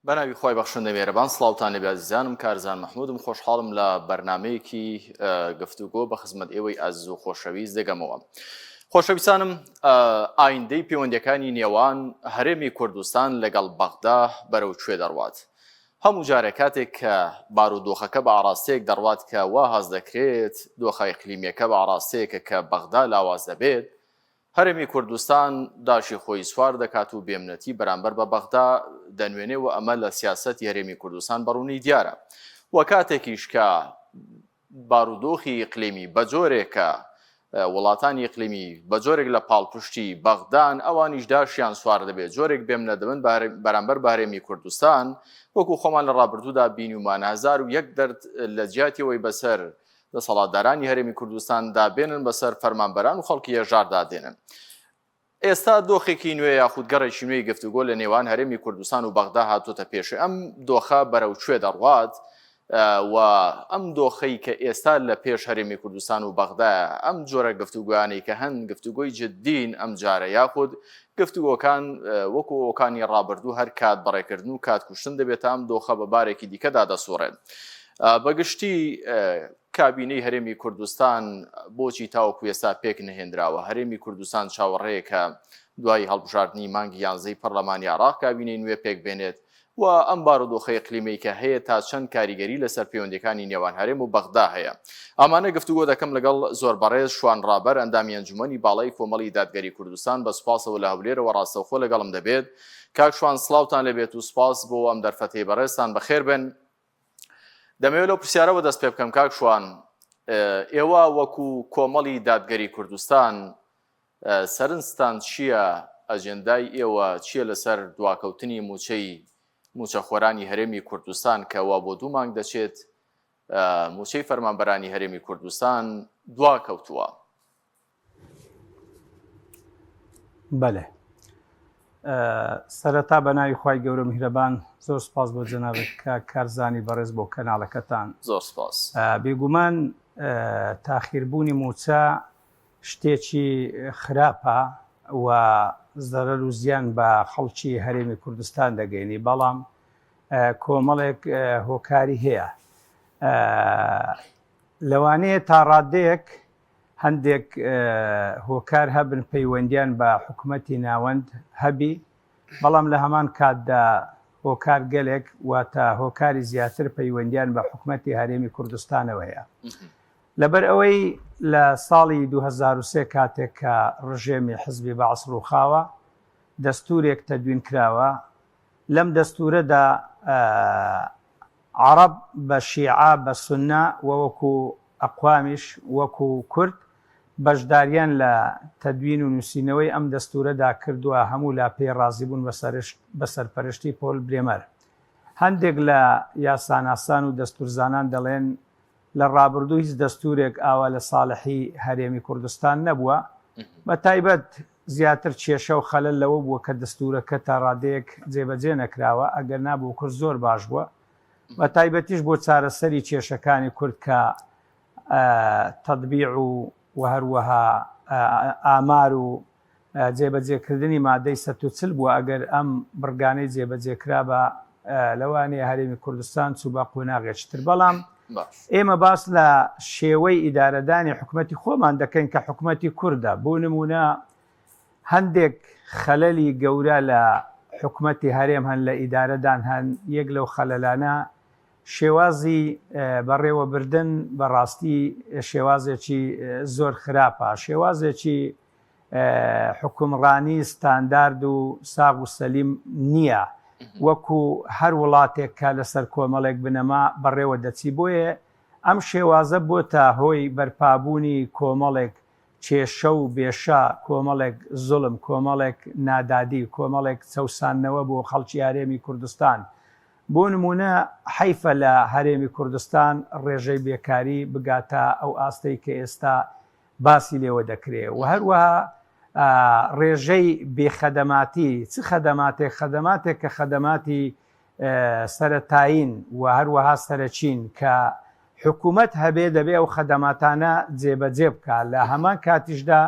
بەناوی خۆی بەخشندە میێرەبان سڵاوتان لەبێ عزیزانم کارزان مەحموودم خۆشحاڵم لە بەرنامەیەکی گفتوگۆ بە خزمەت ئێوەی ئەزیز و خۆشەویست دەگەمەوە. خۆشەویستانم، ئایندەی پەیوەندیەکانی نێوان هەرێمی کوردستان لەگەڵ بەغدا بەرەو کوێ دەڕوات. هەموو جارێک کاتێک کە بارودۆخەکە بە ئاراستەیەک دەڕوات کە وا هەز دەکرێت دۆخە ئیقلیمیەکە بە ئاراستەیەکە کە بەغدا لاواز دەبێت، هەرێمی کوردستان داشی خۆی سوار دەکات و بێمنەتی بەرامبەر بە بەغدا دەنوێنێ و ئەمە لە سیاسەتی هەرێمی کوردستان بەڕوونی دیارە. وە کاتێکیش کە بارودۆخی ئیقلیمی بە جۆرێکە وڵاتانی ئیقلیمی بە جۆرێک لە پاڵپشتی بەغدان ئەوانیش داشیان سوار دەبێت، جۆرێک بێمنە دەبن بەرامبەر بە هەرێمی کوردستان، وەکو خۆمان لە ڕابردوودا بینیومان 1001 دەرد لە جیاتیەوەی بەسەر دەسەڵاتدارانی هەرێمی کوردستان دابێنن بەسەر فەرمانبەران و خەڵکی هێژار دادێنن. ئێستا دۆخێکی نوێ یاخود گەڕێکی نوێی گفتوگۆ لە نێوان هەرێمی کوردستان و بەغدا هاتوۆتە پێش. ئەم دۆخە بەرەو کوێ دەڕوات و ئەم دۆخەی کە ئێستا لە پێش هەرێمی کوردستان و بەغدایە، ئەم جۆرە گفتوگویانەی کە هەن گفتوگۆی جددین ئەم جارە یاخود گفتوگۆکان وەکو ئەوکانی ڕابردوو هەر کات بەڕێکردن و کات کوشتن دەبێت ئەم دۆخە بە بارێکی دیکەدا دەسوڕێت. بەگشتی کابینەی هەرێمی کوردستان بۆچی تاوەکو ئێستا پێک نەهێنراوە؟ هەرێمی کوردستان چاوەڕێیە کە دوای هەڵبژاردننی مانگی 11 پەرلەمانی عێراق کابینەی نوێ پێک بێنێت و ئەم بارودۆخە ئیقلیمی کە هەیە تا چەند کاریگەری لەسەر پەیوەندیەکانی نێوان هەرێم و بەغدا هەیە. ئەمانە گفتوگۆ دەکەم لەگەڵ زۆر بەڕێز شوانڕابەر ئەندامی ئەنجومەنی باڵای کۆمەڵی دادگەری کوردستان بە سوپاسەوە لە هەولێرەوە ڕاستەوخۆ لەگەڵم دەبێت. کاک شوان سڵاوتان لەبێت و سوپاس بۆ ئەم دەرفەتەی بەڕێزتان بەخێر بن. دەمەوێت لەو پرسیارەوە دەست پێ بکەم کاک شوان، ئێوە وەکو کۆمەڵی دادگەری کوردستان سەرنجتان چییە؟ ئەجێندای ئێوە چییە لەسەر دواکەوتنی موچەخۆرانی هەرێمی کوردستان کەوا بۆ 2 مانگ دەچێت موچەی فەرمانبەرانی هەرێمی کوردستان دواکەوتووە؟ بەڵێ، سەرەتا بە ناوی خوای گەورە میهرەبان زۆر سپاس بۆ جەنابەت کارزانی بەڕێز بۆ کەناڵەکەتان. زۆر سپاس. بێگومان تاخیربوونی موچە شتێکی خراپە و زەرەر و زیان بە خەڵکی هەرێمی کوردستان دەگەینی، بەڵام کۆمەڵێک هۆکاری هەیە. لەوانەیە تا ڕادەیەک هەندێک هۆکار هەبن پەیوەندیان بە حکوومەتی ناوەند هەبی، بەڵام لە هەمان کاتدا هۆکار گەلێک واتە هۆکاری زیاتر پەیوەندیان بە حکوومەتی هەرێمی کوردستانەوە هەیە. لەبەر ئەوەی لە ساڵی 2003 کاتێک کە ڕژێمی حزبی بەعس ڕووخاوە دەستورێک تەدوین کراوە، لەم دەستورەدا عەرەب بە شیعە بە سونە و وەکو ئەقوامیش وەکو کورد بەشداریان لە تەدوین و نووسینەوەی ئەم دەستورەدا کردووە، هەموو لا پێی ڕازی بوون بە سەرپەرشتی پۆل برێمەر. هەندێک لە یاساناسان و دەستورزانان دەڵێن لە ڕابردوو هیچ دەستورێک ئاوا لە ساڵحی هەرێمی کوردستان نەبووە، بە تایبەت زیاتر کێشە و خەلەل لەوە بووە کە دەستورەکە تا ڕادەیەک جێبەجێ نەکراوە، ئەگەر نابوو کورد زۆر باش بووە، بە تایبەتیش بۆ چارەسەری کێشەکانی کورد کە تەطبیع و هەروەها ئامار و جێبەجێکردنی مادەی 140 بووە. ئەگەر ئەم بڕگانەی جێبەجێکرا بە لەوانەیە هەرێمی کوردستان چوو بە قۆناغێکتر. بەڵام ئێمە باس لە شێوەی ئیدارەدانی حکوومەتی خۆمان دەکەین کە حکوومەتی کووردە. بۆ نمونە هەندێک خەلەلی گەورە لە حکوومەتی هەرێم هەن لە ئیدارەدان هەن. یەک لەو خەلەلانە شێوازی بەڕێوەبردن بەڕاستی شێوازێکی زۆر خراپە، شێوازێکی حکومڕانی ستاندارد و ساغ و سەلیم نییە، وەکو هەر وڵاتێک کە لەسەر کۆمەڵێک بنەما بەڕێوە دەچی. بۆیە ئەم شێوازە بۆتە هۆی بەرپابوونی کۆمەڵێک کێشە و بێشە، کۆمەڵێک زوڵم، کۆمەڵێک نادادی، کۆمەڵێک چەوسانەوە بۆ خەڵکی هەرێمی کوردستان. بۆ نمونە حەیفە لە هەرێمی کوردستان ڕێژەی بێکاری بگاتە ئەو ئاستەی کە ئێستا باسی لێوە دەکرێت، و هەروەها ڕێژەی بێخەدەماتی. چ خەدەماتێک؟ خەدەماتێک کە خەدەماتی سەرەتایین و هەروەها سەرەچین کە حکوومەت هەبێ دەبێ ئەو خەدەماتانە جێبەجێ بکە. لە هەمان کاتیشدا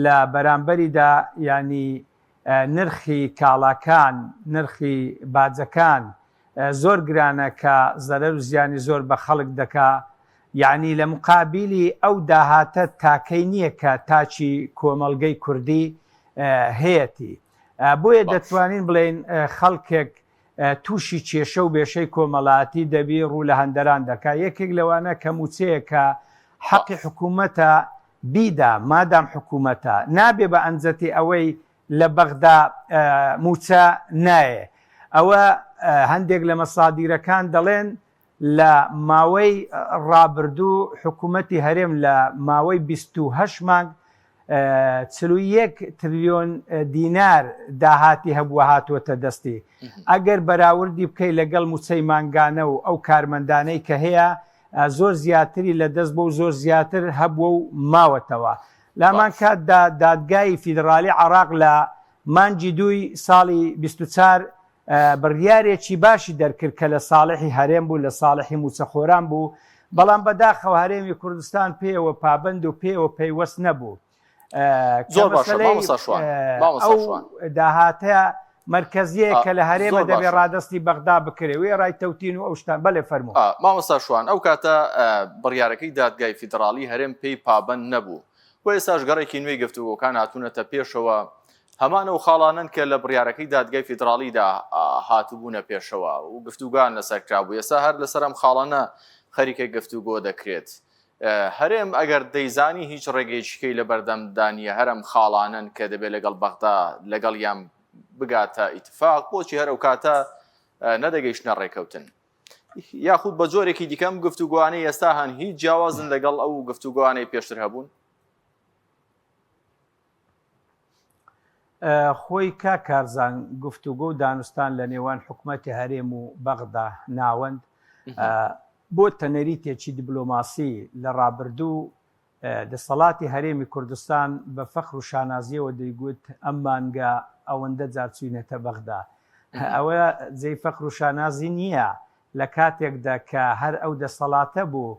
لە بەرامبەریدا ینی نرخی کاڵاکان، نرخی باجەکان، زۆر گرانە کە زەرەر و زیانی زۆر بە خەڵک دەکا یعنی لە مقابلی ئەو داهاتە تاکەی نییە کە تاچی کۆمەڵگەی کوردی هەیەی بۆیە دەتوانین بڵێن خەڵکێک تووشی کێشە و بێشەی کۆمەڵاتی دەبی ڕوو لە هەندەران دەکا یەکێک لەوانە کە موچەیە کە حەقی حکوومەتە بیدا مادام حکوومەتە نابێ بە ئەنجەتی ئەوەی لە بەغدا موچە نایە ئەوە هەندێک لە مەسادیرەکان دەڵێن لە ماوەی ڕابردوو حکوومەتی هەرێم لە ماوەی 28 مانگ 41 تریلیۆن دینار داهاتی هەبووە هاتووەتە دەستی ئەگەر بەراوردی بکەی لەگەڵ موچەی مانگانە و ئەو کارمەندانەی کە هەیە زۆر زیاتری لە دەست بۆ و زۆر زیاتر هەبووە و ماوەتەوە لامان کاتدا دادگای فیدراالی عراق لە مانجی دووی ساڵی 24 بڕیارێکی باشی دەرکرد کە لە ساڵحی هەرێم بوو لە ساڵحی موچەخۆران بوو بەڵام بەداخەوە هەرێمی کوردستان پێوە پابند و پێوە پەیوەست نەبوو زۆر ئەو داهاتەیە مرکزیە کە لە هەرێمە دەبێ ڕادستی بەغدا بکرێ وێ ڕای تەوتین و ئەو شتان بەلێ فەرموو مامۆستا شوان ئەو کاتە بڕیارەکەی دادگای فیدراالی هەرێم پێی پابند نەبوو و ئێستاش گەڕێکی نوێی گفتوگۆکان هاتوونەتە پێشەوە هەمانە و خاڵانن کە لە بڕیارەکەی دادگای فیدراالیدا هاتوبوونە پێشەوە و گفتوگان لەسەرکرابوو ئێستا هەر لەسەر ئەم خاڵانە خەریکە گفتوگۆ دەکرێت هەرێم ئەگەر دەیزانی هیچ ڕێگەیشکەی لە بەردەمدانیە هەرم خاڵانن کە دەبێت لەگەڵ بەغدا لەگەڵ یان بگاتە ئیتفاق بۆچی هەر ئەو کاتە نەدەگەیشتە ڕێکەوتن یاخود بە جۆرێکی دیکەم گفتوگوانەی ئێستا هەن هیچ جیاوازن لەگەڵ ئەو گفتوگوانەی پێشتر هەبوون خۆی کا کارزان گفتوگۆ و دانوستان لە نێوان حکوومەتی هەرێم و بەغدا ناوەند بۆ تەنەریتێکی دیبلۆماسی لە ڕابردوو دەسەڵاتی هەرێمی کوردستان بە فەخر و شانازیەوە دەیگوت ئەم مانگە ئەوەندە جارچوینەتە بەغدا ئەوە جێی فەخر و شانازی نییە لە کاتێکدا کە هەر ئەو دەسەڵاتە بوو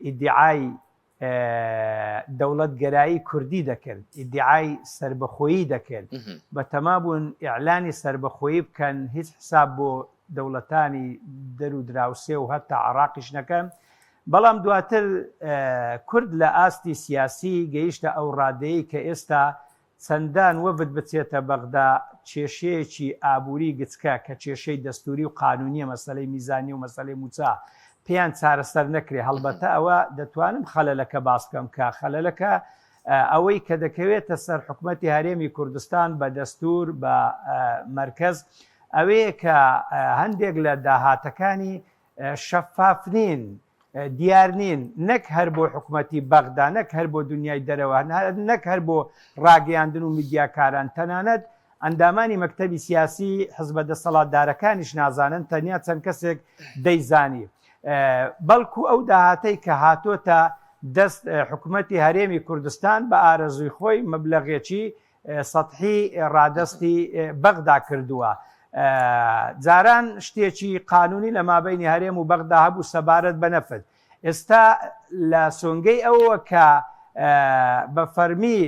ئیدعای دەوڵەت گەرایی کوردی دەکرد ئیدعای سربەخۆیی دەکرد بە تەمابوون ئیعلانی سربەخۆیی بکەن هیچ حساب بۆ دەوڵەتانی دەر و دراوسێ و هەتا عراقیش نەکەن بەڵام دواتر کورد لە ئاستی سیاسی گەیشتە ئەو ڕادەیە کە ئێستا چەندان وەفد بچێتە بەغدا کێشەیەکی ئابووری گچکە کە کێشەی دەستوری و قانونیە مەسەلەی میزانی و مەسەلەی موچە پێیان چارەسەر نەکرێ هەڵبەتە ئەوە دەتوانم خەلەلەکە باس بکەم کە خەلەلەکە ئەوەی کە دەکەوێتە سەر حکوومەتی هەرێمی کوردستان بە دەستور بە مرکز ئەوەیە کە هەندێک لە داهاتەکانی شەفافنین دیار نین نەک هەر بۆ حکوومەتی بەغدا نەک هەر بۆ دنیای دەرەوە نەک هەر بۆ ڕاگەیاندن و میدیاکاران تەنانەت ئەندامانی مەکتەبی سیاسی حزبە دەسەڵاتدارەکانیش نازانن تەنیا چەند کەسێک دەیزانی بەڵکو ئەو داهاتەی کە هاتۆتە دەست حکوومەتی هەرێمی کوردستان بە ئارەزوی خۆی مەبلەغێکی سەطحی ڕادستی بەغدا کردووە جاران شتێکی قانونی لە مابینی هەرێم و بەغدا هەبوو سەبارەت بە نەفت ئێستا لە سۆنگەی ئەوە کە بە فەرمی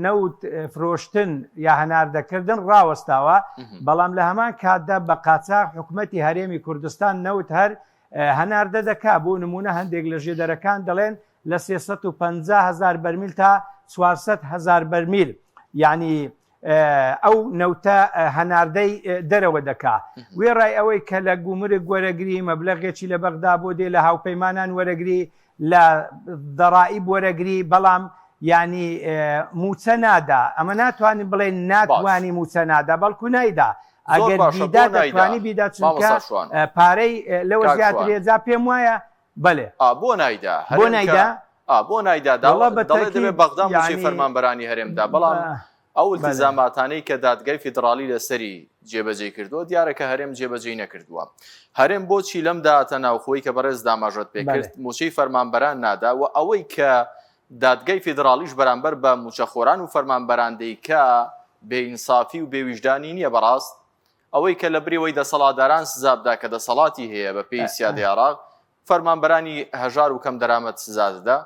نەوت فرۆشتن یا هەناردەکردن ڕاوەستاوە بەڵام لە هەمان کاتدا بە قاچاق حکوومەتی هەرێمی کوردستان نەوت هەر هەناردە دەکا بۆ نمونە هەندێک لە ژێدەرەکان دەڵێن لە 350,000 بەرمیل تا 400,000 بەرمیل یعنی ئەو نەوتە هەناردەی دەرەوە دەکا وێ ڕای ئەوەی کە لە گومرگ وەرەگری مەبلەغێکی لە بەغدا بۆ دێ لە هاوپەیمانان وەرەگری لە دەڕائیب وەرەگری بەڵام ینی موچە نادا ئەمە ناتوانین بڵێن ناتوانی موچە نادا بەڵکو نایدا ئەگەر بیدا دەتوانی بیدا چونکە پارەی لەوە زیاتر هێزا پێم وایە بەڵێ بۆ نایدا بۆ نایدا بۆ نایدا دەڵێ دەبێت بەغدا موچەی فەرمانبەرانی هەرێمدا بەڵام ئەو التزاماتانەی کە دادگای فیدراالی لەسەری جێبەجێ کردووە دیارەکە هەرێم جێبەجێ نەکردووە هەرێم بۆچی لەم داهاتە ناوخۆی کە بەڕێز داماژەت پێکرد موچەی فەرمانبەران نادا و ئەوەی کە دادگای فیدراالیش بەرامبەر بە موچەخۆران و فەرمانبەران دەیکا بێئینسافی و بێویژدانی نییە بەڕاست ئەوەی کە لە بریەوەی دەسەڵاتداران سزابدا کە دەسەڵاتی هەیە بە پێی سیادی عراق فەرمانبەرانی هەژار و کەم دەرامەت سزادەدا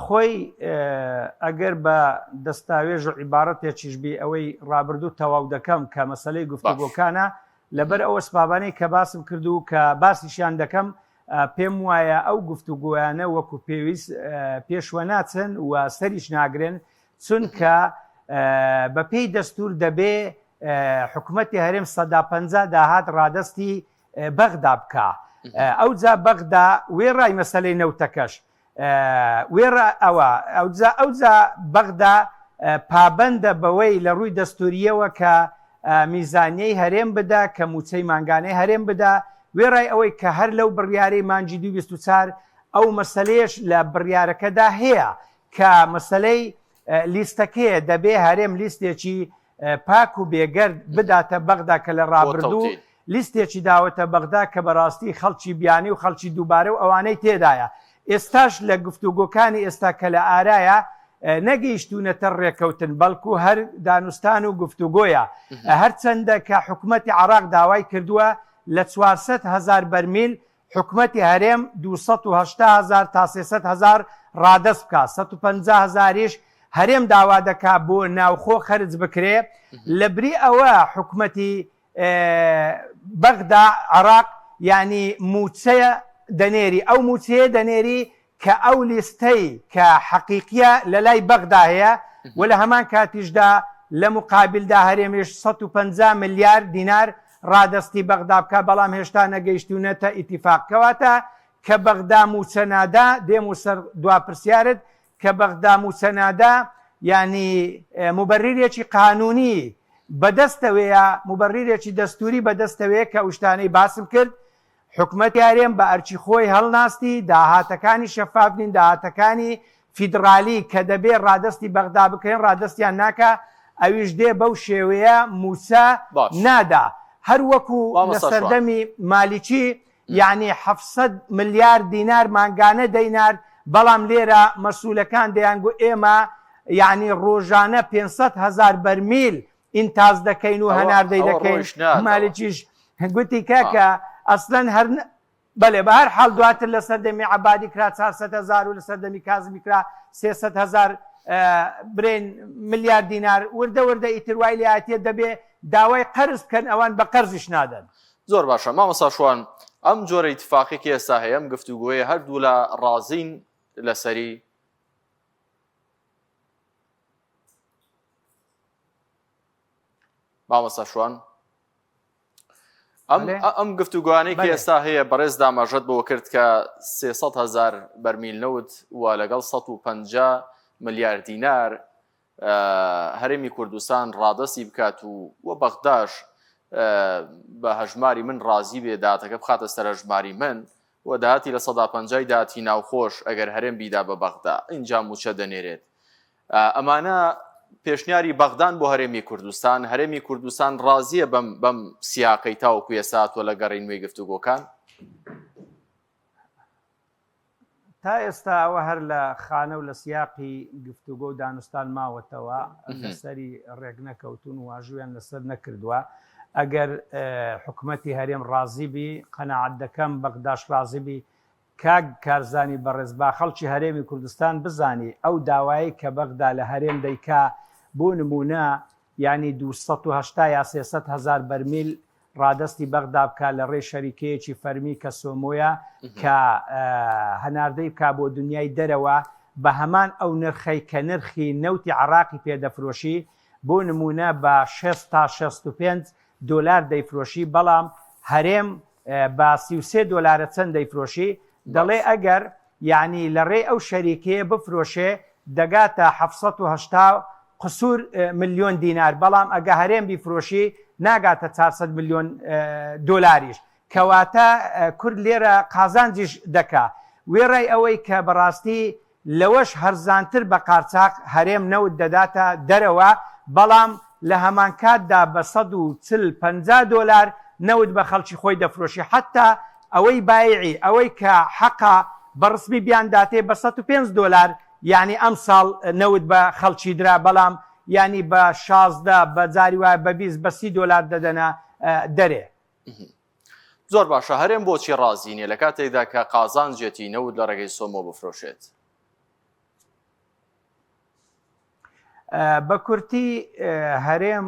خۆی ئەگەر بە دەستاوێژ و عیبارەتێکیش بی ئەوەی ڕابردوو تەواو دەکەم کە مەسلەی گفتوگۆکانە لەبەر ئەوە سپابانەی کە باسم کردو کە باسیشیان دەکەم پێم وایە ئەو گفتوگۆیانە وەکو پێویست پێشوە ناچن و سەریش ناگرن چونکە بە پێی دەستور دەبێ حکوومەتی هەرێم 150 داهات ڕادستی بەغدا بکە ئەو جا بەغدا وێڕای مەسلەی نەوتەکەش وێڕە ئەو جا بەغدا پابەندە بەوەی لە ڕووی دەستوریەوە کە میزانیەی هەرێم بدا کە موچەی مانگانەی هەرێم بدا وێڕای ئەوەی کە هەر لەو بڕیارەی مانجی 2024 ئەو مەسلەیەش لە بڕیارەکەدا هەیە کە مەسلەی لیستەکەیە دەبێ هەرێم لیستێکی پاک و بێگەرد بداتە بەغدا کە لە ڕابردوو لیستێکی داوەتە بەغدا کە بەڕاستی خەڵکی بیانی و خەڵکی دووبارە و ئەوانەی تێدایە ئێستاش لە گفتوگۆکانی ئێستا کە لە ئارایە نەگەیشتونەتە ڕێکەوتن بەڵکو هەر دانوستان و گفتوگۆیە هەرچەندە کە حکوومەتی عراق داوای کردووە لە 400,000 بەرمیل حکوومەتی هەرێم 280,000 تا 300,000 ڕادەست بکە 150,000یش هەرێم داوا دەکا بۆ ناوخۆ خەرج بکرێ لە بری ئەوە حکوومەتی بەغدا عراق ینی موچەیە دەنێری ئەو موچەیە دەنێری کە ئەو لیستەی کە حەقیقیە لە لای بەغدا هەیە و لە هەمان کاتیشدا لە مقابلدا هەرێمیش 150 ملیار دینار ڕادستی بەغدا بکە بەڵام هێشتا نەگەیشتونەتە ئیتیفاقکەواتە کە بەغدا موچەنادا دێم و سەر دواپرسیارت کە بەغدا موچەنادا ینی مبەرریرێکی قانونی بەدەستەوەیە مبەرریرێکی دەستوری بەدەستەوەیە کە ئەوشتانەی باسم کرد حکوومەتی هەرێم بە ئەرچی خۆی هەڵناستی داهاتەکانی شەفافنین داهاتەکانی فیدرالی کە دەبێ ڕادستی بەغدا بکەین ڕادستیان ناکە ئەویش دێ بەو شێوەیە موسا نادا هەر وەکو لە سەردەمی مالیکی یعنی 700 ملیار دینار مانگانە دەینار بەڵام لێرە مەسوولەکان دەیانگو ئێمە یعنی ڕۆژانە 500,000 بەرمیل ئینتاز دەکەین و هەناردەی دەکەین مالیکیش گوتی کاکە ئەسلەن هەر بەێ بە هەر حاڵ دواتر لە سەردەمی عەبادی کرا 400,000 و لە سەردەمی کازمی کرا 300,000 برێن ملیار دینار وردە وردە ئیتر وای لایەتێ دەبێ داوای قەرز بکەن ئەوان بە قەرزیش نادەن زۆر باشە مامۆستا شوان ئەم جۆرە ئیتفاقێکی ئێستا هەیە ئەم گفتوگۆیە هەردوو لە ڕازین لەسەری مامۆستا شوان ئەم گفتوگوانەی کە ئێستا هەیە بەڕێز دامەژەت بەوە کرد کە 300,000 بەرمیل نەوت و لەگەڵ 150 ملیار دینار هەرێمی کوردستان ڕادەستی بکات و بەغداش بە هەژماری من ڕازی بێ داهاتەکە بخاتە سەر هەژماری من و داهاتی لە 150 داهاتی ناوخۆش ئەگەر هەرێم بیدا بە بەغدا ئینجا موچە دەنێرێت ئەمانە پێشنیاری بەغدان بۆ هەرێمی کوردستان هەرێمی کوردستان ڕازیە بەم سیاقەی تاوەکو ئێستا لە گەڕی نوێی گفتوگۆکان تا ئێستا ئەوە هەر لە خانە و لە سیاقی گفتوگۆ و دانوستان ماوەتەوە لەسەری ڕێک نەکەوتون و واژویان لەسەر نەکردووە ئەگەر حکوومەتی هەرێم ڕازی بی قەناعەت دەکەم بەغداش ڕازی بی کاک کارزانی بەڕێزبا خەڵکی هەرێمی کوردستان بزانی ئەو داوایی کە بەغدا لە هەرێم دەیکا بۆ نمونە ینی 280 یا 300,000 بەرمیل ڕادستی بەغدا بکە لە ڕێ شەریکەیەکی فەرمی کە سۆمۆیە کە هەناردەی بکە بۆ دنیای دەرەوە بە هەمان ئەو نرخەی کە نرخی نەوتی عراقی پێدەفرۆشی بۆ نمونە بە 6 تا 65 دۆلار دەیفرۆشی بەڵام هەرێم بە 33 دۆلارە چەند دەیفرۆشی دەڵێ ئەگەر یعنی لە ڕێ ئەو شەریکەیە بفرۆشێ دەگاتە 780 قسوور ملیۆن دینار بەڵام ئەگە هەرێم بیفرۆشی ناگاتە 400 ملیۆن دۆلاریش کەواتە کورد لێرە قازانجیش دەکا وێڕای ئەوەی کە بەڕاستی لەوەش هەرزانتر بە قارچاق هەرێم نەوت دەداتە دەرەوە بەڵام لە هەمان کاتدا بە 150 دۆلار نەوت بە خەڵکی خۆی دەفرۆشی حتا ئەوەی بایعی ئەوەی کە حەقا بەڕسمی بیانداتێ بە 105 دۆلار یعنی ئەم ساڵ نەوت بە خەڵکی درا بەڵام ینی بە 16 بە جاری وایە بە 20 بە 30 دۆلار دەدەنە دەرێ زۆر باشە هەرێم بۆچی ڕازینێ لە کاتێکدا کە قازانجێتی نەوت لە ڕێگەی سۆمۆ بفرۆشێت بە کورتی هەرێم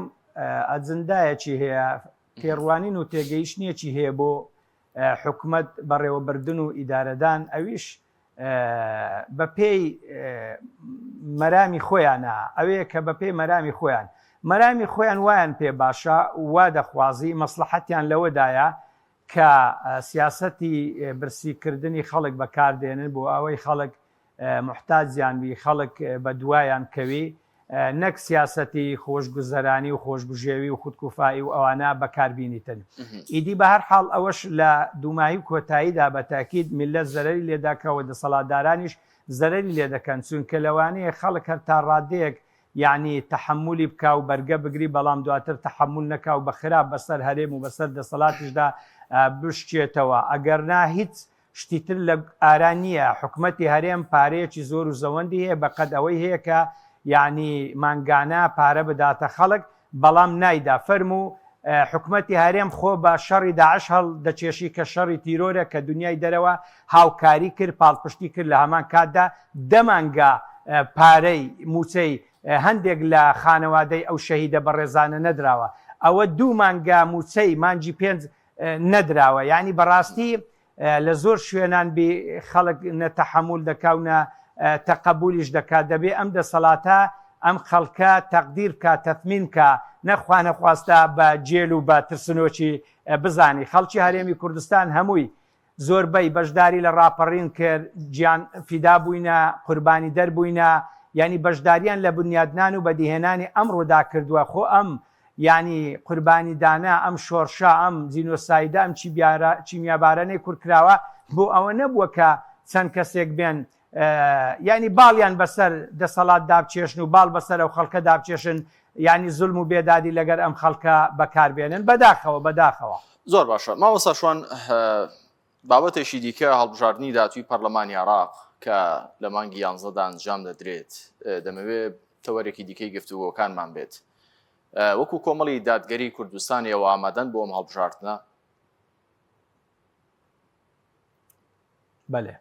ئەجندایەکی هەیە پێڕوانین و تێگەیشتنیەکی هەیە بۆ حکومت بەڕێوەبردن و ئیدارەدان ئەویش بە پێی مەرامی خۆیانە ئەوەیە کە بە پێی مەرامی خۆیان وایان پێ باشە وا دەخوازی مەسلحەتیان لەوەدایە کە سیاسەتی برسیکردنی خەڵک بەکاردێنن بۆ ئەوەی خەڵک محتاجیان بی خەڵک بە دوایان کەوی نەک سیاسەتی خۆشگوزەرانی و خۆشبژێوی و خودکوفایی و ئەوانە بەکاربیێنیتن ئیدی بە هەر حاڵ ئەوەش لە دومایی و کۆتاییدا بە تاکید میلەت زەرەری لێداکەوە دەسەڵاتدارانیش زەرەری لێ دەکەن چونکە لەوانەیە خەڵک هەر تا ڕادەیەک یعنی تحملی بکە و بەرگە بگری بەڵام دواتر تحمل نەکا و بە خراپ بەسەر هەرێم و بەسەر دەسەڵاتیشدا بشتێتەوە ئەگەرنا هیچ شتیتر لە ئارانیە حکومەتی هەرێم پارەیەکی زۆر و زەوەندی هەیە بەقەد ئەوەی هەیە کە یعنی مانگانە پارە بداتە خەڵک بەڵام نایدا فەرموو حکومەتی هەرێم خۆ بە شەڕی داعش هەڵ دەچێشی کە شەڕی تیرۆرە کە دنیای دەرەوە هاوکاری کرد پاڵپشتی کرد لە هەمان کاتدا دەمانگا پارەی موچەی هەندێک لە خانەوادەی ئەو شەهیدە بەڕێزانە نەدراوە ئەوە دوو مانگا موچەی مانجی پێنج نەدراوە یعنی بەڕاستی لە زۆر شوێنان بێ خەڵک نەتەحمل دەکاونە تەقبولیش دەکات دەبێ ئەم دەسەڵاتە ئەم خەڵکە تەقدیر کە تەثمین کە نەخوانە خواستا بە جێل و بە ترسنۆکی بزانی خەڵکی هەرێمی کوردستان هەمووی زۆربەی بەشداری لە ڕاپەڕین کرد گیان فیدا بووینە قوربانی دەربووینە ینی بەشداریان لە بنیادنان و بەدیهێنانی ئەم ڕوودا کردووە خۆ ئەم ینی قوربانی دانا ئەم شۆرشا ئەم جینۆسایدا ئەم چیمیابارانەی کورتکراوە بۆ ئەوە نەبووە کە چەند کەسێک بێن ینی باڵیان بەسەر دەسەڵات دابچێشن و باڵ بەسەر ئەو خەڵکە دابچێشن ینی زولم و بێدادی لەگەر ئەم خەڵکە بەکاربێنن بەداخەوە زۆر باشە ماوەسا شوان بابەتێکی دیکە هەڵبژاردننی دااتوی پەرلەمانی عراق کە لە مانگی 11 ئەنجام دەدرێت دەمەوێت تەوەرێکی دیکەی گفتوگۆکانمان بێت وەکو کۆمەڵی دادگەری کوردستانیەوە ئامادەن بۆ ئەم هەڵبژاردنە بەێ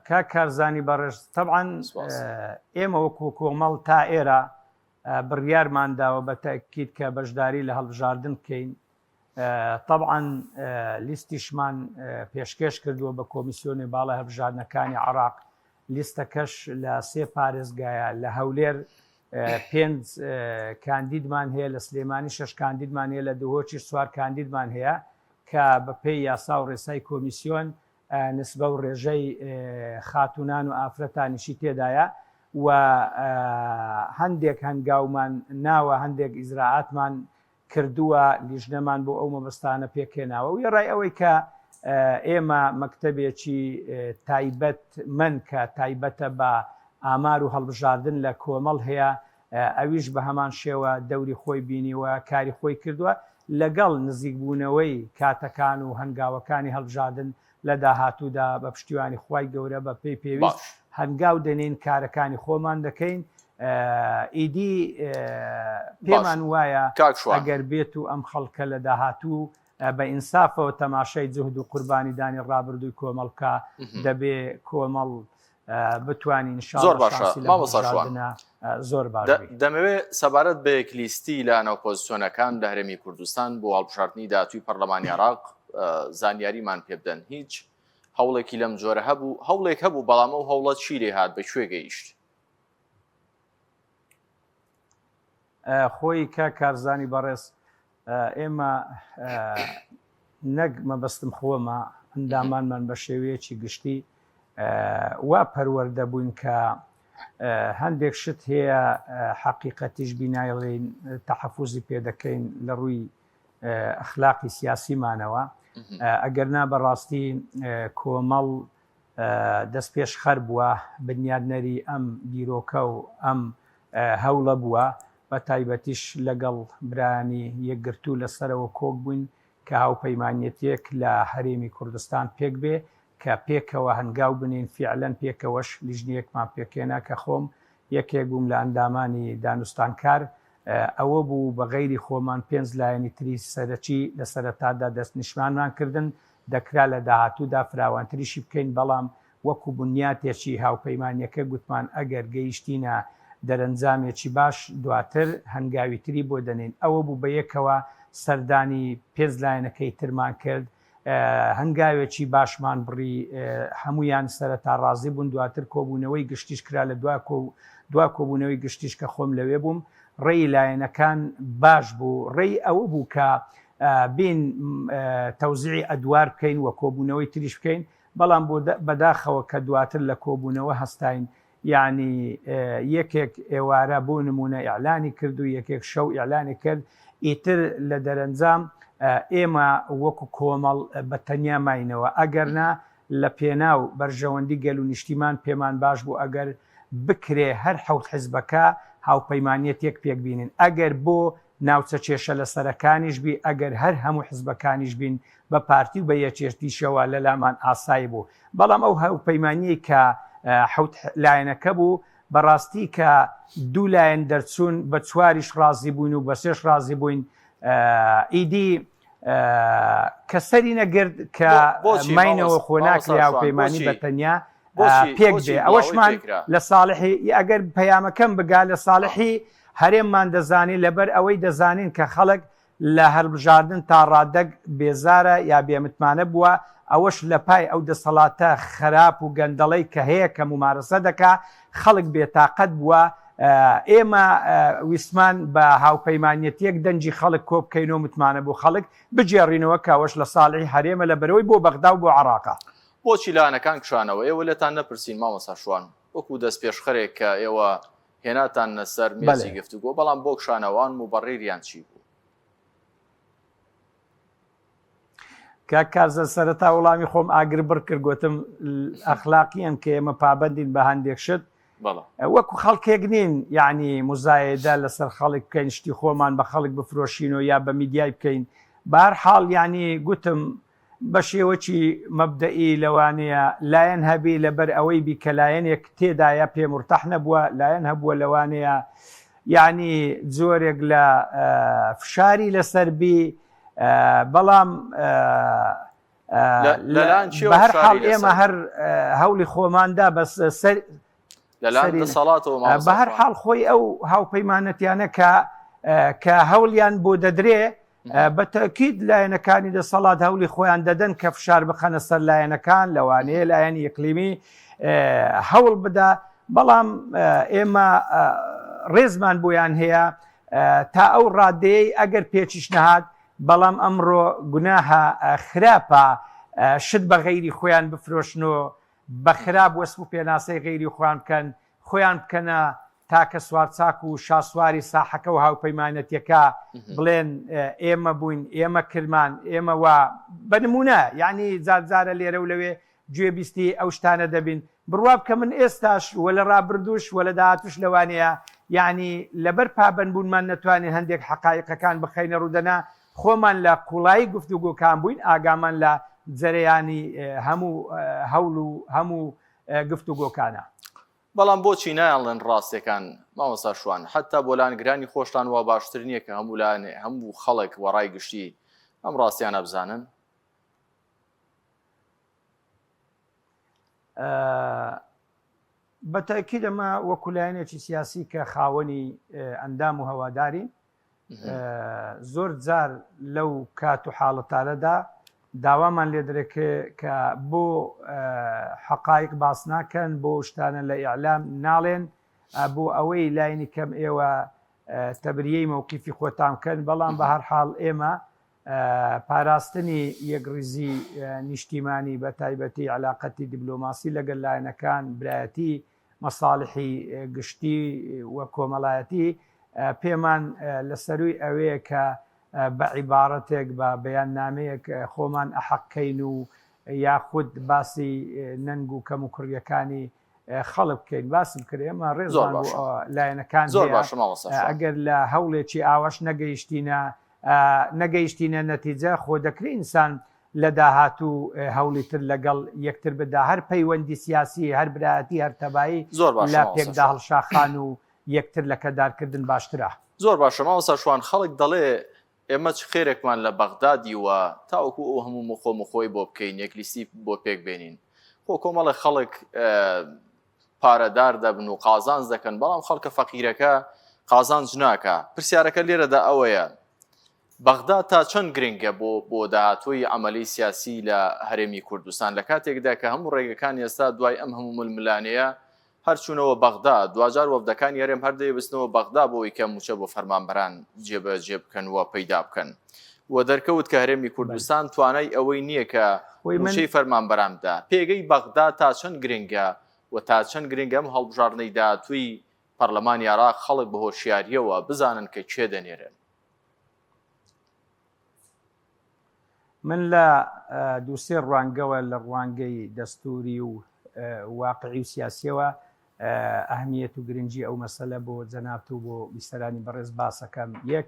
کا کارزانی بەڕێژ طبعاً ئێمە وەکو کۆمەڵ تا ئێرە بڕیارمانداوە بە تاکید کە بەشداری لە هەڵبژاردن بکەین طبعاً لیستیشمان پێشکەش کردووە بە کۆمیسیۆنی باڵای هەڵبژاردنەکانی عراق لیستەکەش لە 3 پارێزگایە لە هەولێر 5 کاندیدمان هەیە لە سلێمانی 6 کاندیدمان هەیە لە دهۆچی 4 کاندیدمان هەیە کە بەپێی یاسا و ڕێسای کۆمیسیۆن نسبە و ڕێژەی خاتونان و ئافرەتانیشی تێدایە و هەندێک هەنگاومان ناوە هەندێک ئیزراعاتمان کردووە لیژنەمان بۆ ئەو مەبەستانە پێکێناوە و ڕای ئەوەی کە ئێمە مەکتەبێکی تایبەت من کە تایبەتە بە ئامار و هەڵبژاردن لە کۆمەڵ هەیە ئەویش بە هەمان شێوە دەوری خۆی بینیوە کاری خۆی کردووە لەگەڵ نزیکبوونەوەی کاتەکان و هەنگاوەکانی هەڵبژاردن لە داهاتوودا بە پشتیوانی خوای گەورە بە پێی پێویست هەنگاو دەنین کارەکانی خۆمان دەکەین ئیدی پێمان وایە ئەگەر بێت و ئەم خەڵکە لە داهاتوو بە ئینسافەوە تەماشای جهد و قوربانیدانی ڕابردووی کۆمەڵکە دەبێ کۆمەڵ بتوانین زۆر باشە زۆر باش دەمەوێت سەبارەت بە یەکلیستی لە ناوپۆزیسیۆنەکان لە هەرێمی کوردستان بۆ هەڵبژاردننی داهاتووی پەرلەمانی عراق زانیاریمان پێ بدەن هیچ هەوڵێکی لەم جۆرە هەبوو هەوڵێک هەبوو بەڵام ئەو هەوڵەت چی لێ هات بەکوێ گەیشت خۆی کە کارزانی بەڕێز ئێمە نەک مەبەستم خۆمە ئەندامانمان بە شێوەیەکی گشتی وا پەروەردە بووین کە هەندێک شت هەیە حەقیقەتیش بینایڵێن تەحەفوزی پێ دەکەین لە ڕووی ئەخلاقی سیاسیمانەوە ئەگەرنا بەڕاستی کۆمەڵ دەست پێش خەر بووە بنیادنەری ئەم بیرۆکە و ئەم هەوڵە بووە بە تایبەتیش لەگەڵ برانی یەکگرتوو لەسەرەوە کۆک بووین کە هاوپەیمانیەتێک لە هەرێمی کوردستان پێک بێ کە پێکەوە هەنگاو بنین فیعلەن پێکەوەش لیژنیەکمان پێکێنا کە خۆم یەکێک بووم لە ئەندامانی دانوستانکار ئەوە بوو بە غەیری خۆمان 5 لایەنی تری سەرەکی لە سەرەتادا دەست نیشمانمان کردن دەکرا لە داهاتوودا فراوانتریشی بکەین بەڵام وەکو بنیاتێکی هاوپەیمانیەکە گوتمان ئەگەر گەیشتینە دەرەنجامێکی باش دواتر هەنگاویتری بۆ دەنێن. ئەوە بوو بە یەکەوە سەردانی پێزلایەنەکەی ترمان کرد، هەنگاوێکی باشمان بڕی، هەمویان سەرەتا ڕازی بوون. دواتر کۆبوونەوەی گشتیش کرا لە دوا کۆبوونەوەی گشتیش کە خۆم لەوێ بووم. ڕێی لایەنەکان باش بوو. ڕێی ئەوە بوو کە بین تەوزیعی ئەدوار بکەین و کۆبوونەوەی تریش بکەین، بەڵام بەداخەوە کە دواتر لە کۆبوونەوە هەستاین، یعنی یەکێک ئێوارە بۆ نمونە ئیعلانی کرد و یەکێک شەو ئیعلانی کرد. ئیتر لە دەرەنجام ئێمە وەکو کۆمەڵ بە تەنیا ماینەوە، ئەگەرنا لە پێناو بەرژەوەندی گەل و نیشتیمان پێمان باش بوو ئەگەر بکرێ هەر حەوت حیزبەکە هاوپەیمانیەتێک پێک بینن، ئەگەر بۆ ناوچە کێشە لە سەرەکانیش بی، ئەگەر هەر هەموو حزبەکانیش بین بە پارتی و بە یەکێشتیشەوە لە لامان ئاسایی بوو. بەڵام ئەو هاوپەیمانیی کە حەوت لایەنەکە بوو بەڕاستی کە دوو لایەن دەرچوون بە چواریش ڕازی بووین و بە سێش ڕازی بووین. ئیدی کە سەری نەگرت کە ماینەوە خۆ ناکرێ هاوپەیمانی بە تەنیا پێک بێ. ئەوەشمان لە ساڵحی ئەگەر پەیامەکەم بگا لە ساڵحی هەرێممان دەزانی لەبەر ئەوەی دەزانین کە خەڵک لە هەڵبژاردن تا ڕادەگ بێزارە یا بێمتمانە بووە. ئەوەش لە پای ئەو دەسەڵاتە خراپ و گەندەڵەی کە هەیە کە ممارەسە دەکا خەڵک بێتاقەت بووە. ئێمە ویسمان بە هاوپەیمانیەتیەک دەنجی خەڵک کۆ بکەینەوە متمانە بوو خەڵک بجێڕینەوە کاوەش لە ساڵحی هەرێمە لە بەرەوەی بۆ بەغدا و بۆ عێراقا. بۆچی لایەنەکان کشانەوە؟ ئێوە لێتان نەپرسین مامۆستا شوان وەکو دەست پێشخەرێک کە ئێوە هێناتان نەسەر مێزی گفتوگۆ، بەڵام بۆ کشانەوان مبەڕیریان چی بوو؟ کاک کازە سەرەتا وەڵامی خۆم ئاگر بڕ کرد، گوتم ئەخلاقیان کە ئێمە پابەندین بە هەندێک شت وەکو خەڵکێک نین، یعنی مزایەدە لەسەر خەڵک بکەین، شتی خۆمان بە خەڵک بفرۆشینەوە یا بە میدیای بکەین. بە هەر حاڵ یعنی گوتم بە شێوەی مەبدەئی لەوانەیە لایەن هەبی لەبەر ئەوەی بی کە لایەنێک تێدایە پێ مرتەح نەبووە، لایەن هەبووە لەوانەیە یعنی جۆرێک لە فشاری لەسەربی. بەڵام بە هەر حاڵ ئێمە هەر هەولی خۆماندا بەس بە هەر حاڵ خۆی ئەو هاوپەیمانەتیانە کە هەولیان بۆ دەدرێ بە تەکید لایەنەکانی دەسەڵات هەولی خۆیان دەدەن کە فشار بخەنە سەر لایەنەکان، لەوانەیە لایەنی ئیقلیمی هەوڵ بدە. بەڵام ئێمە ڕێزمان بۆیان هەیە تا ئەو ڕادەیەی ئەگەر پێچیش نەهات، بەڵام ئەمڕۆ گوناهە خراپە شت بە غەیری خۆیان بفرۆشنەوە، بە خراپ وەسف و پێناسەی غەیری خۆیان بکەن، خۆیان بکەنە تاکە سوارچاک و شاسواری ساحەکە و هاوپەیمانەتیەکە بڵێن ئێمە بووین، ئێمە کرمان، ئێمە وا بەنمونە یعنی جارجارە لێرە و لەوێ گوێبیستی ئەو شتانە دەبین. بڕوا بکە من ئێستاش وە لە ڕابردوش وە لە داهاتوش لەوانەیە یعنی لەبەر پابەند بوونمان نەتوانین هەندێک حەقایقەکان بخەینە ڕوودەنا، خۆمان لە قوڵایی گفتوگۆکان بووین، ئاگامان لە جەرەیانی هەموو هەوڵ و هەموو گفتوگۆکانە. بەڵام بۆچی نایڵێن ڕاستیەکان مامۆستا شوان حتا بۆ لایەنگرانی خۆشتان وا باشتر نییە کە هەموو خەڵک وەڕای گشتی ئەم ڕاستیانە بزانن؟ بەتاکید ئەمە وەکو لایەنێکی سیاسی کە خاوەنی ئەندام و هەواداری زۆر جار لەو کات و حاڵەتانەدا داوامان لێ دەرێکێ کە بۆ حەقایق باس ناکەن، بۆ شتانە لە ئیعلام ناڵێن، بۆ ئەوەی لاینی کەم ئێوە تەبریەی مەوقیفی خۆتان بکەن. بەڵام بە هەر حاڵ ئێمە پاراستنی یەکڕیزی نیشتیمانی بە تایبەتی علاقەتی دیبلۆماسی لەگەڵ لایەنەکان، برایەتی مەساڵحی گشتی وە کۆمەڵایەتی پێمان لەسەروی ئەوەیە کە بە عیبارەتێک بە بەیاننامەیەک خۆمان ئەحەقکەین و یاخود باسی نەنگ و کەم و کوڕیەکانی خەڵک بکەین. باسم کرد ئێمە ڕێزمان بۆ لایەنەکان ئەگەر لە هەوڵێکی ئاواش نەگەیشتینە نەتیجە خۆ دەکرێت ئینسان لە داهاتوو هەوڵی تر لەگەڵ یەکتر بدا، هەر پەیوەندی سیاسی، هەر برایەتی، هەر تەبایی لە پێکدا هەڵشاخان و یەکتر لە کەدارکردن باشترە. زۆر باشە مامۆستا شوان، خەڵک دەڵێ ئێمە چ خێرێکمان لە بەغدادی وە تاوەکو ئەو هەموو مخۆ مخۆی بۆ بکەین، یەکلیستی بۆ پێک بێنین. خۆ کۆمەڵە خەڵک پارەدار دەبن و قازانج دەکەن بەڵام خەڵکە فەقیرەکە قازانج ناکە. پرسیارەکە لێرەدا ئەوەیە بەغدا تا چەند گرنگە بۆ داهاتووی عەمەلی سیاسی لە هەرێمی کوردستان لە کاتێکدا کە هەموو ڕێگەکان ئێستا دوای ئەم هەموو ململانەیە هەرچوونەوە بەغدا دوجار وەفدەکانی هەرێم هەردەیە بستنەوە بەغدا بۆەوەی کە موچە بۆ فەرمانبەران جێبەجێ بکەن وە پەیدا بکەن و دەرکەوت کە هەرێمی کوردستان توانای ئەوەی نییە کە موچەی فەرمانبەراندا پێگەی بەغدا تا چەند گرنگە و تا چەند گرنگە ئەم هەڵبژاردنەی داهاتووی پەرلەمانی عێراق خەڵک بە هۆشیاریەوە بزانن کە کێ دەنێرن. من لە دووسێ ڕوانگەوە لە ڕوانگەی دەستوری و واقعی و سیاسیەوە ئەهمیەت و گرنگی ئەو مەسەلە بۆ جەنابەت و بۆ بیسەرانی بەڕێز باسەکەم. یەک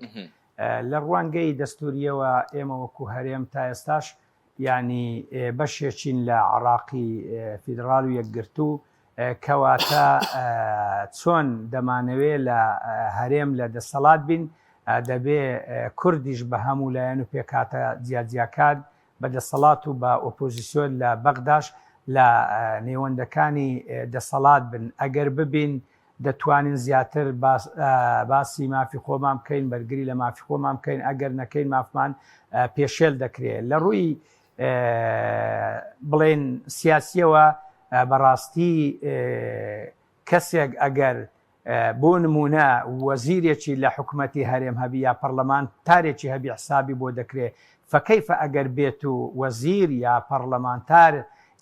لە ڕوانگەی دەستوریەوە ئێمە وەکو هەرێم تا ئێستاش ینی بەشێکین لە عێراقی فیدراڵ و یەکگرتوو کەواتە چۆن دەمانەوێت لە هەرێم لە دەسەڵات بین دەبێ کوردیش بە هەموو لایەن و پێکاتە جیاجیاکات بە دەسەڵات و بە ئۆپۆزیسیۆن لە بەغداش لە نێوەندەکانی دەسەڵات بن. ئەگەر ببین دەتوانین زیاتر باسی مافی خۆمان بکەین بەرگری لە مافی خۆمان بکەین ئەگەر نەکەین مافمان پێشێل دەکرێت. لە ڕووی بڵێن سیاسیەوە بەڕاستی کەسێک ئەگەر بۆ نمونە وەزیرێکی لە حکوومەتی هەرێم هەبی یا پەرلەمانتارێکی هەبی حسابی بۆ دەکرێت فەکەیفە ئەگەر بێت و وەزیر یا پەرلەمانتار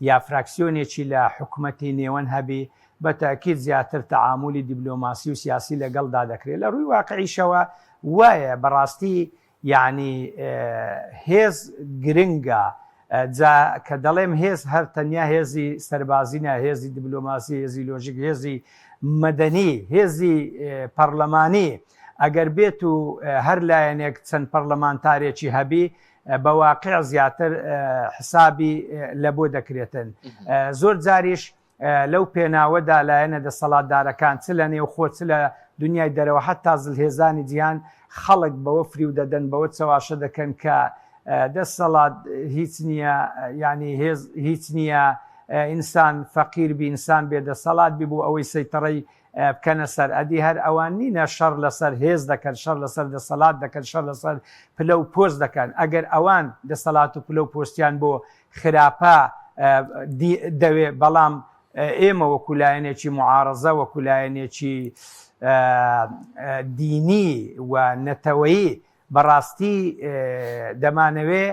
یا فراکسیۆنێکی لە حکوومەتی نێوەن هەبی بەتاکید زیاتر تەعاملی دیبلۆماسی و سیاسی لەگەڵدا دەکرێت. لە ڕووی واقعیشەوە وایە بەڕاستی یعنی هێز گرنگە کە دەڵێم هێز هەر تەنیا هێزی سەربازینە هێزی دیبلۆماسی هێزی لۆژیک هێزی مەدەنی هێزی پەرلەمانی ئەگەر بێت و هەر لایەنێک چەند پەرلەمانتارێکی هەبی بە واقع زیاتر حسابی لە بۆ دەکرێتن. زۆر جاریش لەو پێناوەدا لایەنە دەسەڵاتدارەکان چ لە نێو خۆ چ لە دنیای دەرەوە حتا زلهێزانی جیهان خەڵک بەوە فری و دەدەن بەوە چاواشە دەکەن کە دەسەڵات هیچ نییە ینی هێز هیچ نییە ئینسان فەقیر بی ئینسان بێ دەسەڵات بی بوو ئەوەی سەیتەڕەی بکەنە سەر ئەدی هەر ئەوان نینە شەڕ لەسەر هێز دەکەن شەڕ لەسەر دەسەڵات دەکەن شەڕ لەسەر پلە و پۆست دەکەن. ئەگەر ئەوان دەسەڵات و پلە و پۆستیان بۆ خراپە دەوێ بەڵام ئێمە وەکولایەنێکی معارەزە وەکولایەنێکی دینی و نەتەوەیی بەڕاستی دەمانەوێ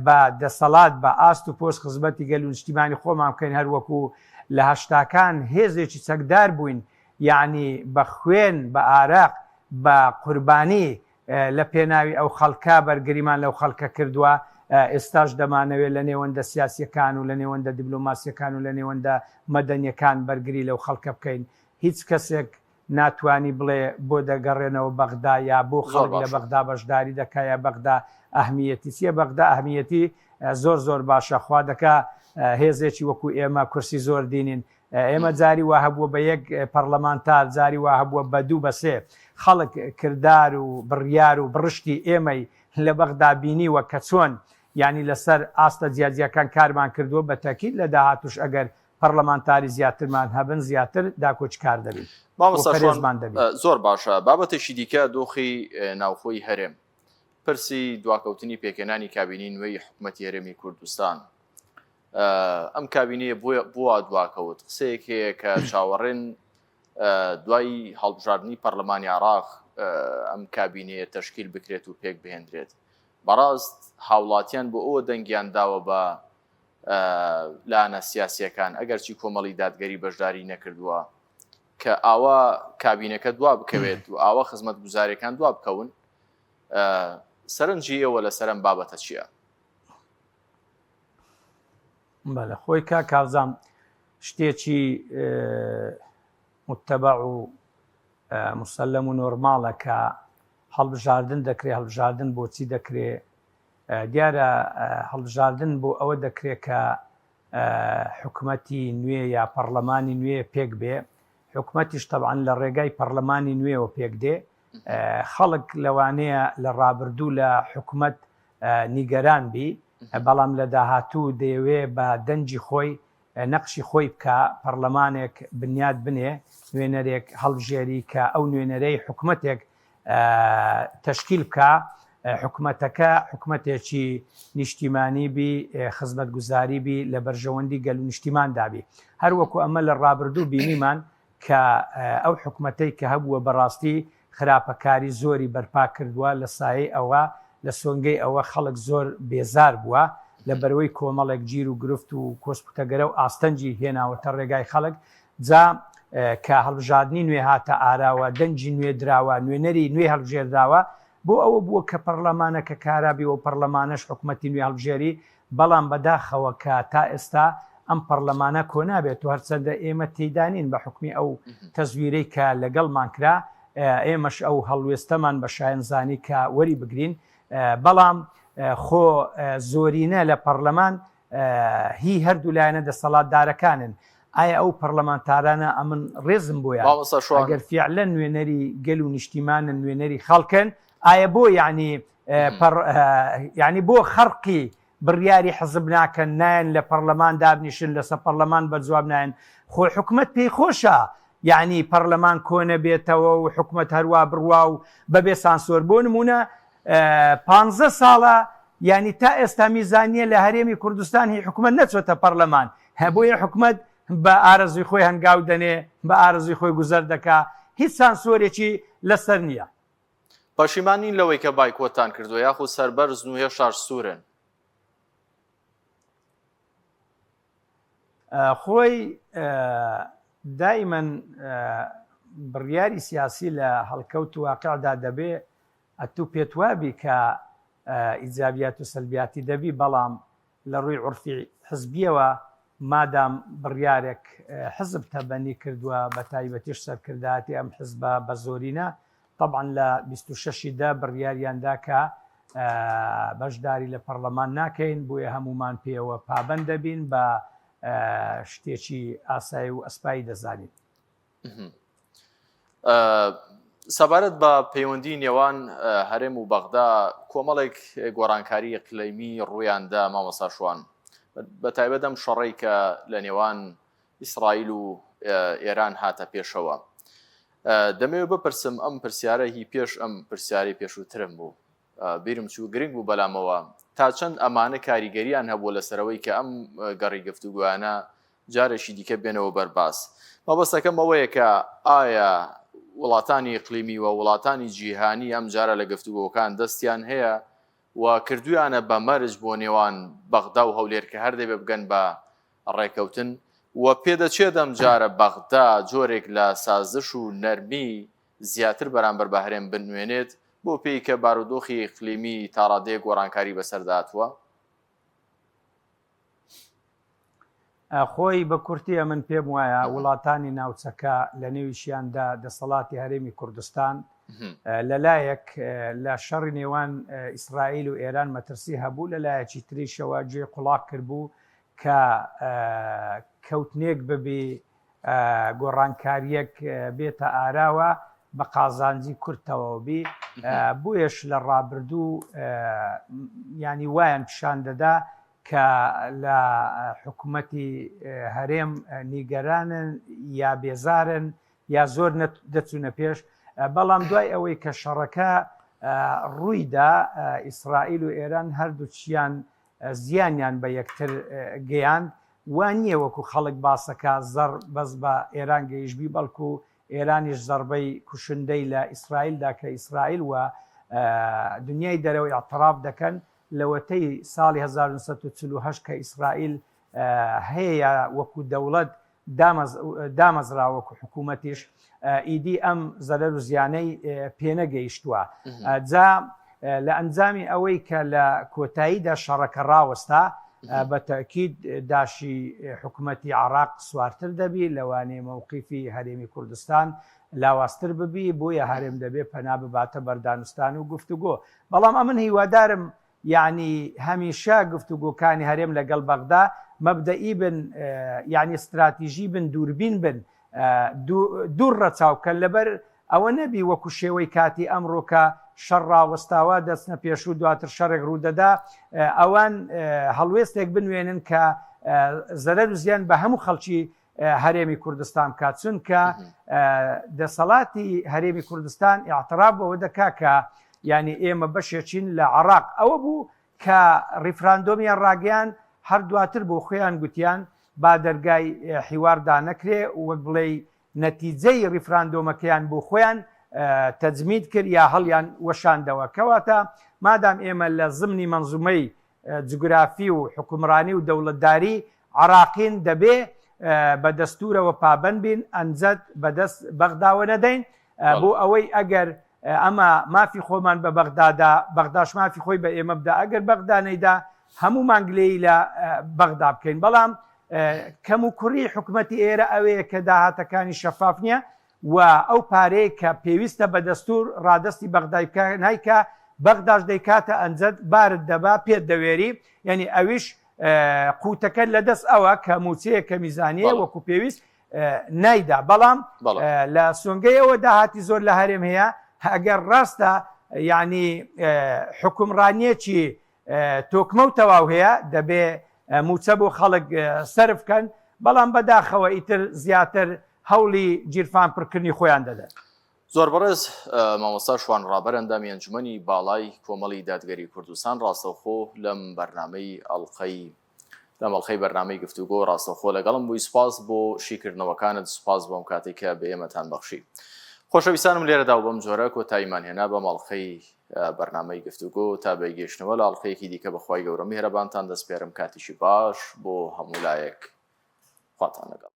بە دەسەڵات بە ئاست و پۆست خزمەتی گەل و نیشتیمانی خۆمان بکەین هەروەکو لە هەشتاکان هێزێکی چەکدار بووین یعنی بە خوێن بە ئاراق بە قوربانی لە پێناوی ئەو خەڵکە بەرگریمان لەو خەڵکە کردووە. ئێستاش دەمانەوێت لە نێوەندە سیاسیەکان و لە نێوەندە دیبلۆماسیەکان و لە نێوەندە مەدەنیەکان بەرگری لەو خەڵکە بکەین. هیچ کەسێک ناتوانی بڵێ بۆ دەگەڕێنەوە بەغدا یا بۆ خەڵک لە بەغدا بەشداری دەکا یا بەغدا ئەهمیەتی چیە. بەغدا ئەهمیەتی زۆر زۆر باشە خوا دەکا هێزێکی وەکو ئێمە کورسی زۆر دینین. ئێمە جاری وا هەبووە بە یەک پەرلەمانتار جاری وا هەبووە بە دوو بە سێ خەڵک کردار و بڕیار و بڕشتی ئێمەی لە بەغدا بینیوە کە چۆن ینی لەسەر ئاستە جیاجیەکان کارمان کردووە بە تاکید لە داهاتوش ئەگەر پەرلەمانتاری زیاترمان هەبن زیاتر داکۆچ کار دەبێت. زۆر باشە. بابەتێکی دیکە دۆخی ناوخۆی هەرێم پرسی دواکەوتنی پێکەنانی کابینی نوێی حکوومەتی هەرێمی کوردستان. ئەم کابینەیە بووە دواکەوت قسەیەکەیە کە چاوەڕێن دوای هەڵبژاردننی پەرلەمانی عێراق ئەم کابینەیە تەشکیل بکرێت و پێک بهێنرێت. بەڕاست هاوڵاتیان بۆ ئەوە دەنگیان داوە بە لاەنە سیاسیەکان ئەگەرچی کۆمەڵی دادگەری بەشداری نەکردووە کە ئاوا کابینەکە دوا بکەوێت و ئاوا خزمەت گوزاریەکان دوا بکەون. سەرنجی ئێوە لە سەرم بابەتە چییە؟ بەڵێ خۆی کاکاوزام شتێکی متتەبع و مسلەم و نۆرماڵە کە هەڵبژاردن دەکرێت. هەڵبژاردن بۆچی دەکرێت؟ دیارە هەڵبژاردن بۆ ئەوە دەکرێت کە حکوومەتی نوێ یا پەرلەمانی نوێ پێک بێ. حکوومەتیش تەبعاً لە ڕێگای پەرلەمانی نوێەوە پێک دێ. خەڵک لەوانەیە لە ڕابردوو لە حکوومەت نیگەران بی بەڵام لە داهاتوو دەیەوێ بە دەنجی خۆی نەقشی خۆی بکە پەرلەمانێک بنیاد بنێ نوێنەرێک هەڵبژێری کە ئەو نوێنەرەی حکوومەتێک تەشکیل بکە حکوومەتەکە حکوومەتێکی نیشتیمانی بی خزمەت گوزاری بی لە بەرژەوەندی گەل و نیشتیماندابی هەروەکو ئەمە لە ڕابردوو بینیمان کە ئەو حکوومەتەی کە هەبووە بەڕاستی خراپەکاری زۆری بەرپا کردووە لە سایەی ئەوە لە سۆنگەی ئەوە خەڵک زۆر بێزار بووە لە بەرەوەی کۆمەڵێک گیر و گرفت و کۆسپوتەگەرە و ئاستەنجی هێناوەتە ڕێگای خەڵک جا کە هەڵبژاردننی نوێ هاتە ئاراوە دەنجی نوێ دراوە نوێنەری نوێ هەڵبژێردراوە بۆ ئەوە بووە کە پەرلەمانەکە کارابی و پەرلەمانەش حکوومەتی نوێ هەڵبژێری بەڵام بەداخەوە کە تا ئێستا ئەم پەرلەمانە کۆ نابێت و هەرچەندە ئێمە تێدانین بە حکمی ئەو تەزویرەی کە لەگەڵمان کرا ئێمەش ئەو هەڵوێستەمان بە شایەنزانی کە وەری بگرین بەڵام خۆ زۆرینە لە پەرلەمان هی هەردوو لایەنە دەسەڵاتدارەکانن ئایا ئەو پەرلەمانتارانە ئەمن ڕێزم بۆیە ئەگەر فیعلە نوێنەری گەل و نیشتیمانن نوێنەری خەڵکن ئایا بۆ یعنی بۆ خەرقی بڕیاری حزب ناکەن نایەن لە پەرلەمان دابنیشن لەسەر پەرلەمان بەرجواب نایەن خۆی حکوومەت پێی خۆشە یعنی پەرلەمان کۆنە بێتەوە و حکوومەت هەروە بڕوا و بەبێ سانسۆر بۆ نمونە 15 ساڵە ینی تا ئێستا میزانیە لە هەرێمی کوردستان هی حکوومەت نەچۆتە پەرلەمان هەبۆیە حکوومەت بە ئارەزوی خۆی هەنگاو دەنێ بە ئارەزوی خۆی گوزەر دەکا هیچ سانسۆرێکی لەسەر نییە. پەشیمانین لەوەی کە بایکۆتان کردووە یاخود سەربەرز نوێ شار سوورن خۆی دائیمەن بڕیاری سیاسی لە هەڵکەوت و واقعدا دەبێ ئەتوو پێتوابی کە ئیجابیات و سەلبیاتی دەبی بەڵام لە ڕووی عورفی حزبیەوە مادام بڕیارێک حزب تەبەنی کردووە بە تایبەتیش سەرکرداتی ئەم حزبە بە زۆرینە طبعا لە 26دا بڕیاریاندا کە بەشداری لە پەرلەمان ناکەین بۆیە هەمومان پێوە پابەند دەبین بە شتێکی ئاسایی و ئەسپایی دەزانین. سەبارەت بە پەیوەندی نێوان هەرێم و بەغدا کۆمەڵێک گۆڕانکاری ئیقلیمی ڕوویاندا مامۆستا شوان بە تایبەت ئەم شەڕەی کە لە نێوان ئیسرائیل و ئێران هاتە پێشەوە دەمەوێت بپرسم ئەم پرسیارە هی پێش ئەم پرسیاری پێشووترم بوو بیرم چوو گرنگ بوو بەلامەوە تا چەند ئەمانە کاریگەریان هەبوو لەسەرەوەی کە ئەم گەڕی گفتوگویانە جارێکی دیکە بێنەوە بەرباس مەبەستەکەم ئەوەیە کە ئایا وڵاتانی ئیقلیمی و وڵاتانی جیهانی ئەم جارە لە گفتوگۆکان دەستیان هەیە و کردویانە بە مەرج بۆ نێوان بەغدا و هەولێر کە هەردەبێ بگەن بە ڕێکەوتن و پێدەچێت ئەم جارە بەغدا جۆرێک لە سازش و نەرمی زیاتر بەرامبەر بە هەرێم بنوێنێت بۆ پێی کە بارودۆخی ئیقلیمی تا ڕادەیەک گۆڕانکاری بەسەرداتوە خۆی بە کورتیە من پێم وایە وڵاتانی ناوچەکە لە نێویشیاندا دەسەڵاتی هەرێمی کوردستان لەلایەک لە شەڕی نێوان ئیسرائیل و ئێران مەترسی هەبوو لەلایەکی تریشەوە گوێ قوڵاق کردبوو کە کەوتنێک ببێ گۆڕانکاریەک بێتە ئاراوە بە قازانجی کورتەوە بی بۆیش لە ڕابردوو ینی وایان پیشان دەدا کە لە حکوومەتی هەرێم نیگەرانن یا بێزارن یا زۆر دەچوونە پێش بەڵام دوای ئەوەی کە شەڕەکە ڕوویدا ئیسرائیل و ئێران هەردووچیان زیانیان بە یەکتر گەیاند وان نییە وەکو خەڵک باسەکە زەڕ بەس بە ئێران گەیشتبی بەڵکو ئێرانیش زەربەی کوشندەی لە ئیسرائیلدا کە ئیسرائیل وە دنیای دەرەوەی ئەعتراف دەکەن لەوەتەی ساڵی 1948 کە ئیسرائیل هەیە وەکو دەوڵەت دامەزرا وەکو حکوومەتیش ئیدی ئەم زەرەر و زیانەی پێنەگەیشتووە جا لە ئەنجامی ئەوەی کە لە کۆتاییدا شەڕەکە ڕاوەستا بە تەکید داشی حکوومەتی عراق سوارتر دەبی لەوانەیە مووقیفی هەرێمی کوردستان لاوااستر ببی بۆیە هەرێم دەبێ پەنا بباتە بەردانستان و گفتوگۆ بەڵام ئەمن هیوادارم یعنی هەمیشە گفتوگۆکانی هەرێم لەگەڵ بەغدا مەبدەئی بن یعنی استراتیژی بن دووربین بن دوور ڕەچاوکەن لەبەر ئەوە نەبی وەکو شێوەی کاتی ئەمڕۆکە شەڕ ڕاوەستاوە دەستنە پێشوو دواتر شەڕێک ڕوودەدا ئەوان هەڵوێستێک بنوێنن کە زەرەر و زیان بە هەموو خەڵکی هەرێمی کوردستان بکات چونکە دەسەڵاتی هەرێمی کوردستان ئاعتراف بەوە دەکا کە ینی ئێمە بەشێکین لە عێراق ئەوە بوو کە ڕیفراندۆمیان ڕاگەیان هەر دواتر بۆ خۆیان گوتیان با دەرگای حیواردا نەکرێ وەک بڵێ نەتیجەی ڕیفراندۆمەکەیان بۆ خۆیان تەجمید کرد یا هەڵیان وەشاندەوە کەواتە مادام ئێمە لە زمنی منزومەی جوگرافی و حکومڕانی و دەوڵەتداری عراقین دەبێ بە دەستورەوە پابند بین ئەنجەد بەدەست بەغداوە نەدەین بۆ ئەوەی ئەگەر ئەمە مافی خۆمان بە بەغدادا بەغداش مافی خۆی بە ئێمە بدە ئەگەر بەغدانەیدا هەموو مانگلەی لە بەغدا بکەین بەڵام کەم و کوڕی حکوومەتی ئێرە ئەوەیە کە داهاتەکانی شەفاف نییە و ئەو پارەیە کە پێویستە بە دەستور ڕادستی بەغدای بکە نایکە بەغداش دەیکاتە ئەنجەد بارت دەبا پێت دەوێری یعنی ئەویش قوتەکە لەدەست ئەوە کە موچەیە کە میزانیە وەکو پێویست نایدا بەڵام لە سۆنگەیەوە داهاتی زۆر لە هەرێم هەیە ئەگەر ڕاستە یعنی حکومڕانیەکی تۆکمە و تەواو هەیە دەبێ موچە بۆ خەڵک سەرفکەن بەڵام بەداخەوە ئیتر زیاتر هەوڵی گیرفان پڕکردنی خۆیان دەدەن. زۆر بەڕێز مامۆستا شوان ڕابەر ئەندامی ئەنجومەنی باڵای کۆمەڵی دادگەری کوردستان ڕاستەوخۆ لەم بەرنامەی ئەڵقەی بەرنامەی گفتوگۆ ڕاستەوخۆ لەگەڵم بووی سوپاس بۆ شیکردنەوەکانت سوپاس بۆم کاتێکە بە ئێمەتان بەخشی. خۆشەویستانم لێرەدا و بەم جۆرە کۆتاییمان هێنا بە ماڵخەی بەرنامەی گفتوگۆ تا بەگەیشتنەوە لە ئەڵقەیەکی دیکە بەخوای گەورە میهرەبانتان دەسپێرم کاتیشی باش بۆ هەموو لایەک خواتان لەگەڵ.